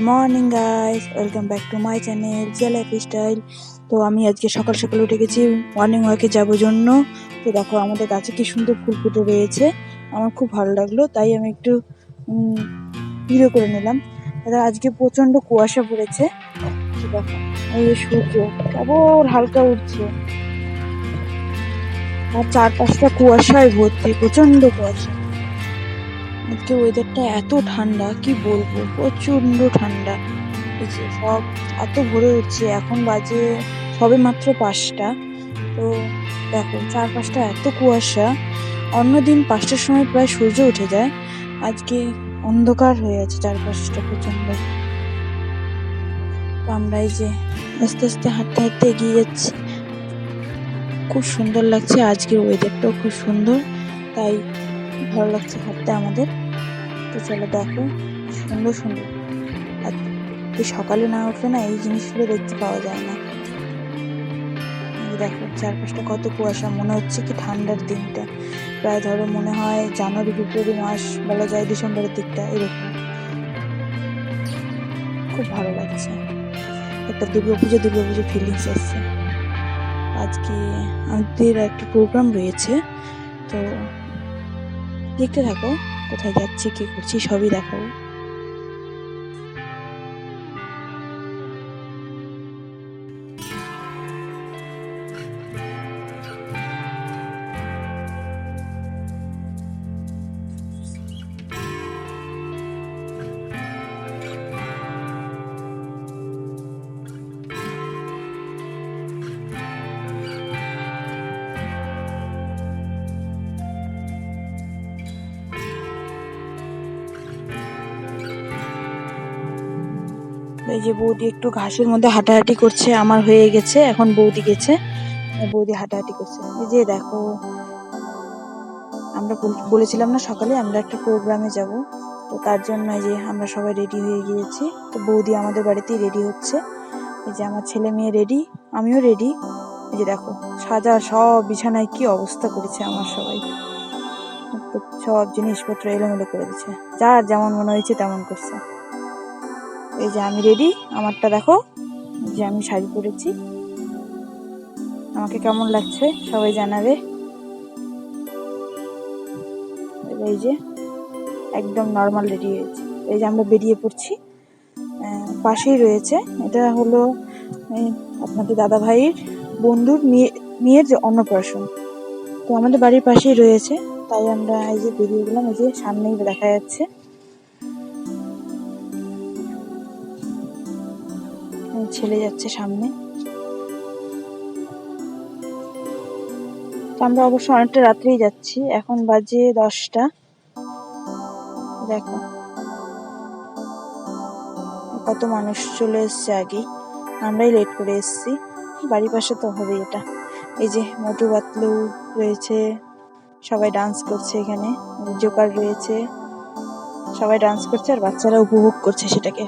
Morning guys, welcome back to my channel Zia lifestyle. তো আমি আজকে সকাল সকাল উঠে গেছি মর্নিং ওয়াকে যাবো জন্য। তো দেখো আমাদের গাছে কি সুন্দর ফুল ফুটে রয়েছে, আমার খুব ভালো লাগলো, তাই আমি একটু ভিডিও করে নিলাম। আজকে প্রচন্ড কুয়াশা পড়েছে। তো দেখো এই যে সূর্য কেবল হালকা উঠছে, আর চারপাশটা কুয়াশায় ভর্তি, প্রচন্ড কুয়াশা। আজকে ওয়েদারটা এত ঠান্ডা, কি বলবো, প্রচন্ড ঠান্ডা। এই যে সব এত ভোরে উঠছে, এখন বাজে সবে মাত্র 5টা। তো দেখো চারপাশটা এত কুয়াশা। অন্যদিন 5টার সময় প্রায় সূর্য উঠে যায়, আজকে অন্ধকার হয়ে আছে চারপাশটা প্রচন্ড। তো আমরা এই যে আস্তে আস্তে হাঁটতে হাঁটতে এগিয়ে যাচ্ছি, খুব সুন্দর লাগছে, আজকের ওয়েদারটাও খুব সুন্দর, তাই ভালো লাগছে হাঁটতে আমাদের। তো চলো দেখো সুন্দর সুন্দর, আর এই সকালে না উঠলে না এই জিনিসগুলো দেখতে পাওয়া যায় না। এই দেখো চারপাশটা কত কুয়াশা, মনে হচ্ছে কি ঠান্ডার দিনটা, প্রায় ধরো মনে হয় জানুয়ারি ফেব্রুয়ারি মাস বলা যায়, ডিসেম্বরের দিকটা এরকম। খুব ভালো লাগছে, একটা দুর্গাপুজো ফিলিংস আসছে। আজকে আমাদের একটা প্রোগ্রাম রয়েছে, তো দেখতে থাকো, কোথায় যাচ্ছি কি করছি সবই দেখাবো। এই যে বৌদি একটু ঘাসের মধ্যে হাঁটাহাঁটি করছে, আমার হয়ে গেছে, এখন বৌদি গেছে, বৌদি হাঁটাহাঁটি করছে। এই যে দেখো আমরা বলেছিলাম না সকালে আমরা একটা প্রোগ্রামে যাব, তো তার জন্য এই যে আমরা সবাই রেডি হয়ে গিয়েছি। তো বৌদি আমাদের বাড়িতেই রেডি হচ্ছে, এই যে আমার ছেলে মেয়ে রেডি, আমিও রেডি। এই যে দেখো সাজা সব বিছানায় কি অবস্থা করেছে আমার সবাই, সব জিনিসপত্র এলোমেলো করে দিচ্ছে, যার যেমন মনে হয়েছে তেমন করছে। এই যে আমি রেডি, আমারটা দেখো, যে আমি শাড়ি পরেছি, আমাকে কেমন লাগছে সবাই জানাবে। এই যে একদম নর্মাল রেডি হয়েছে, এই যে আমরা বেরিয়ে পড়ছি। পাশেই রয়েছে, এটা হলো আপনাদের দাদা ভাইয়ের বন্ধুর মেয়ের যে অন্নপ্রাশন, তো আমাদের বাড়ির পাশেই রয়েছে, তাই আমরা এই যে বেরিয়ে গেলাম। এই যে সামনেই দেখা যাচ্ছে, ছেলে যাচ্ছে সামনে। আমরা অবশ্য অনেকটা রাত্রেই যাচ্ছি, এখন বাজে 10টা। দেখো কত মানুষ চলে এসছে আগেই, আমরাই লেট করে এসছি, বাড়ির পাশে তো হবে এটা। এই যে মোটু পাতলু রয়েছে, সবাই ডান্স করছে, এখানে জোকার রয়েছে, সবাই ডান্স করছে, আর বাচ্চারা উপভোগ করছে সেটাকে,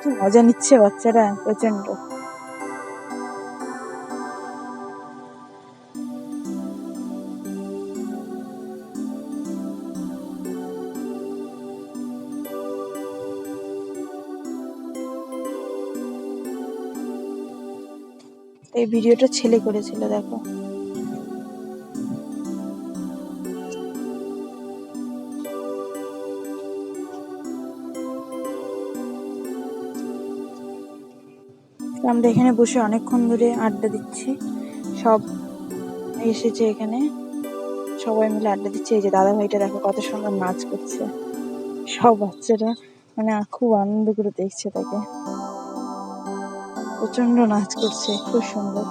কি মজা নিচ্ছে বাচ্চারা প্রচন্ড। এই ভিডিওটা ছেলে করেছিল, দেখো। আমরা এখানে বসে অনেকক্ষণ ধরে আড্ডা দিচ্ছি, সব এসেছে এখানে, সবাই মিলে আড্ডা দিচ্ছে। এই যে দাদা ভাইটা দেখো কত সুন্দর নাচ করছে, সব বাচ্চারা মানে খুব আনন্দ করে দেখছে তাকে, প্রচন্ড নাচ করছে, খুব সুন্দর।